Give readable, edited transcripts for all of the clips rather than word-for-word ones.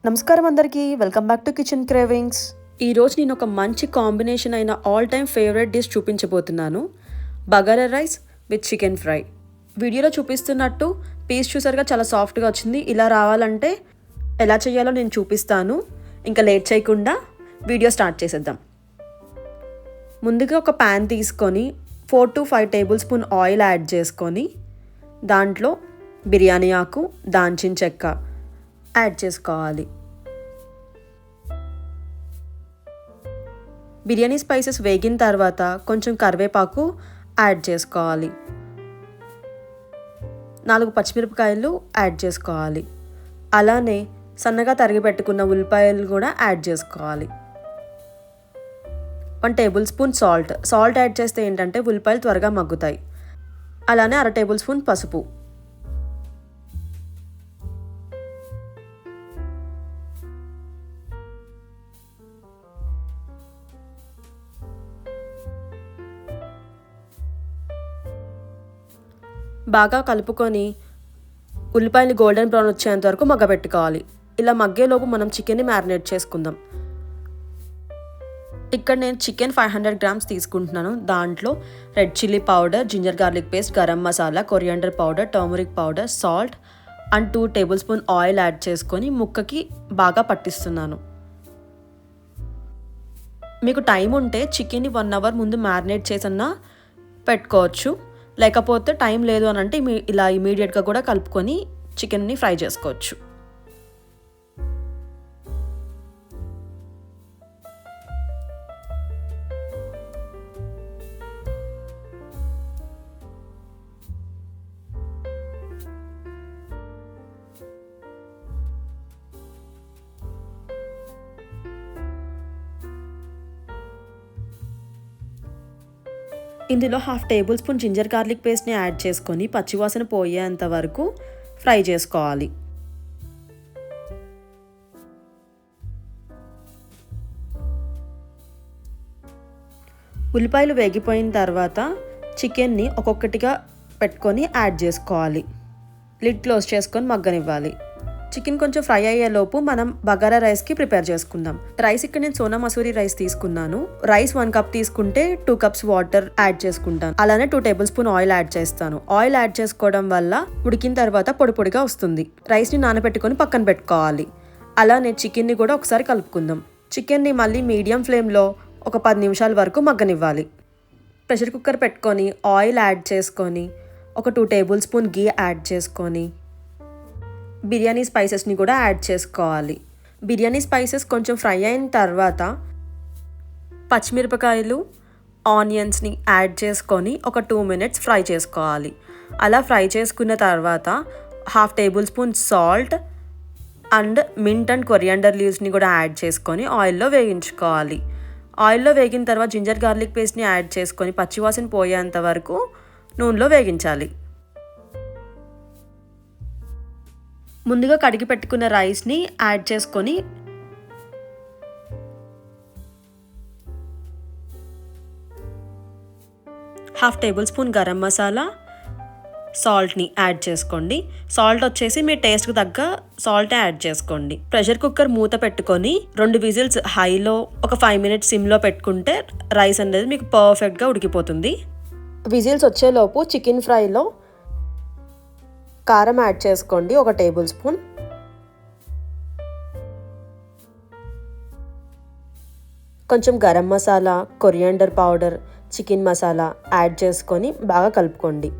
నమస్కారం అందరికీ, welcome back to kitchen cravings. ఈరోజు నేను ఒక మంచి కాంబినేషన్ అయిన ఆల్ టైమ్ ఫేవరెట్ డిష్ చూపించబోతున్నాను. Bagara rice with chicken fry. వీడియోలో చూపిస్తున్నట్టు పీస్ చూసారుగా చాలా సాఫ్ట్గా వచ్చింది. ఇలా రావాలంటే ఎలా చేయాలో నేను చూపిస్తాను. ఇంకా లేట్ చేయకుండా వీడియో స్టార్ట్ చేసేద్దాం. ముందుగా ఒక ప్యాన్ తీసుకొని 4 to 5 table spoon oil add చేసుకొని దాంట్లో బిర్యానీ ఆకు, దాల్చిన చెక్క యాడ్ చేసుకోవాలి. బిర్యానీ స్పైసెస్ వేగిన తర్వాత కొంచెం కరివేపాకు యాడ్ చేసుకోవాలి. 4 పచ్చిమిరపకాయలు యాడ్ చేసుకోవాలి. అలానే సన్నగా తరిగి పెట్టుకున్న ఉల్లిపాయలు కూడా యాడ్ చేసుకోవాలి. 1 టేబుల్ స్పూన్ సాల్ట్ యాడ్ చేస్తే ఏంటంటే ఉల్లిపాయలు త్వరగా మగ్గుతాయి. అలానే 1/2 టేబుల్ స్పూన్ పసుపు. బాగా కలుపుకొని ఉల్లిపాయలు గోల్డెన్ బ్రౌన్ వచ్చేంత వరకు మగ్గబెట్టుకోవాలి. ఇలా మగ్గేలోపు మనం చికెన్ని మ్యారినేట్ చేసుకుందాం. ఇక్కడ నేను చికెన్ 500 గ్రామ్స్ తీసుకుంటున్నాను. దాంట్లో red chilli powder, ginger garlic paste, garam masala, coriander powder, turmeric powder, salt and 2 tablespoon oil add చేసుకొని ముక్కకి బాగా పట్టిస్తున్నాను. మీకు టైం ఉంటే చికెన్ని 1 అవర్ ముందు మ్యారినేట్ చేసన్నా పెట్టుకోవచ్చు. లేకపోతే టైం లేదు అని అంటే ఇలా ఇమీడియట్గా కూడా కలుపుకొని చికెన్ని ఫ్రై చేసుకోవచ్చు. ఇందులో 1/2 టేబుల్ స్పూన్ జింజర్ గార్లిక్ పేస్ట్ని యాడ్ చేసుకొని పచ్చివాసన పోయేంత వరకు ఫ్రై చేసుకోవాలి. ఉల్లిపాయలు వేగిపోయిన తర్వాత చికెన్ని ఒక్కొక్కటిగా పెట్టుకొని యాడ్ చేసుకోవాలి. లిడ్ క్లోజ్ చేసుకొని మగ్గనివ్వాలి. చికెన్ కొంచెం ఫ్రై అయ్యేలోపు మనం బగారా రైస్కి ప్రిపేర్ చేసుకుందాం. రైస్ ఇక్కడ నేను సోనా మసూరి రైస్ తీసుకున్నాను. రైస్ 1 కప్ తీసుకుంటే 2 కప్స్ వాటర్ యాడ్ చేసుకుంటాను. అలానే 2 టేబుల్ స్పూన్ ఆయిల్ యాడ్ చేస్తాను. ఆయిల్ యాడ్ చేసుకోవడం వల్ల ఉడికిన తర్వాత పొడి పొడిగా వస్తుంది. రైస్ని నానబెట్టుకొని పక్కన పెట్టుకోవాలి. అలానే చికెన్ని కూడా ఒకసారి కలుపుకుందాం. చికెన్ని మళ్ళీ మీడియం ఫ్లేమ్లో ఒక 10 నిమిషాల వరకు మగ్గనివ్వాలి. ప్రెషర్ కుక్కర్ పెట్టుకొని ఆయిల్ యాడ్ చేసుకొని ఒక 2 టేబుల్ స్పూన్ గీ యాడ్ చేసుకొని బిర్యానీ స్పైసెస్ని కూడా యాడ్ చేసుకోవాలి. బిర్యానీ స్పైసెస్ కొంచెం ఫ్రై అయిన తర్వాత పచ్చిమిరపకాయలు, ఆనియన్స్ని యాడ్ చేసుకొని ఒక 2 మినిట్స్ ఫ్రై చేసుకోవాలి. అలా ఫ్రై చేసుకున్న తర్వాత 1/2 tablespoon salt and mint and coriander లీవ్స్ని కూడా యాడ్ చేసుకొని ఆయిల్లో వేగించుకోవాలి. ఆయిల్లో వేగిన తర్వాత జింజర్ గార్లిక్ పేస్ట్ని యాడ్ చేసుకొని పచ్చివాసన పోయేంత వరకు నూనెలో వేగించాలి. ముందుగా కడిగి పెట్టుకున్న రైస్ని యాడ్ చేసుకొని half table spoon garam masala, సాల్ట్ని యాడ్ చేసుకోండి. సాల్ట్ వచ్చేసి మీ టేస్ట్కి తగ్గ సాల్ట్ యాడ్ చేసుకోండి. ప్రెషర్ కుక్కర్ మూత పెట్టుకొని 2 విజిల్స్ హైలో ఒక 5 మినిట్స్ సిమ్లో పెట్టుకుంటే రైస్ అనేది మీకు పర్ఫెక్ట్గా ఉడికిపోతుంది. విజిల్స్ వచ్చేలోపు చికెన్ ఫ్రైలో కారం యాడ్ చేసుకోండి 1 టేబుల్ స్పూన్. కొంచెం garam masala, coriander powder, chicken masala add చేసుకొని బాగా కలుపుకోండి.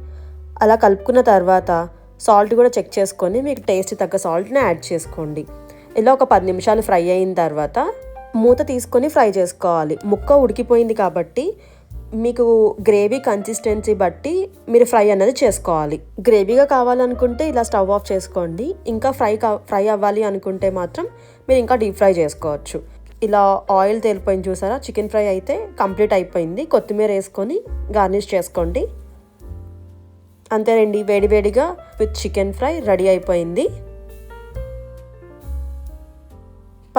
అలా కలుపుకున్న తర్వాత సాల్ట్ కూడా చెక్ చేసుకొని మీకు టేస్ట్ తగ్గ సాల్ట్ని యాడ్ చేసుకోండి. ఇలా ఒక 10 నిమిషాలు ఫ్రై అయిన తర్వాత మూత తీసుకొని ఫ్రై చేసుకోవాలి. ముక్క ఉడికిపోయింది కాబట్టి మీకు గ్రేవీ కన్సిస్టెన్సీ బట్టి మీరు ఫ్రై అన్నది చేసుకోవాలి. గ్రేవీగా కావాలనుకుంటే ఇలా స్టవ్ ఆఫ్ చేసుకోండి. ఇంకా ఫ్రై అవ్వాలి అనుకుంటే మాత్రం మీరు ఇంకా డీప్ ఫ్రై చేసుకోవచ్చు. ఇలా ఆయిల్ తేలిపోయింది చూసారా, చికెన్ ఫ్రై అయితే కంప్లీట్ అయిపోయింది. కొత్తిమీర వేసుకొని గార్నిష్ చేసుకోండి. అంతేనండి, వేడివేడిగా విత్ చికెన్ ఫ్రై రెడీ అయిపోయింది.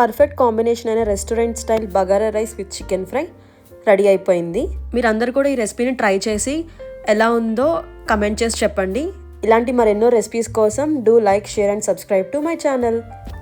పర్ఫెక్ట్ కాంబినేషన్ అయిన restaurant style bagara rice with chicken fry ready అయిపోయింది. మీరందరూ కూడా ఈ రెసిపీని ట్రై చేసి ఎలా ఉందో కమెంట్ చేసి చెప్పండి. ఇలాంటి మరెన్నో రెసిపీస్ కోసం do like, share and subscribe to my channel.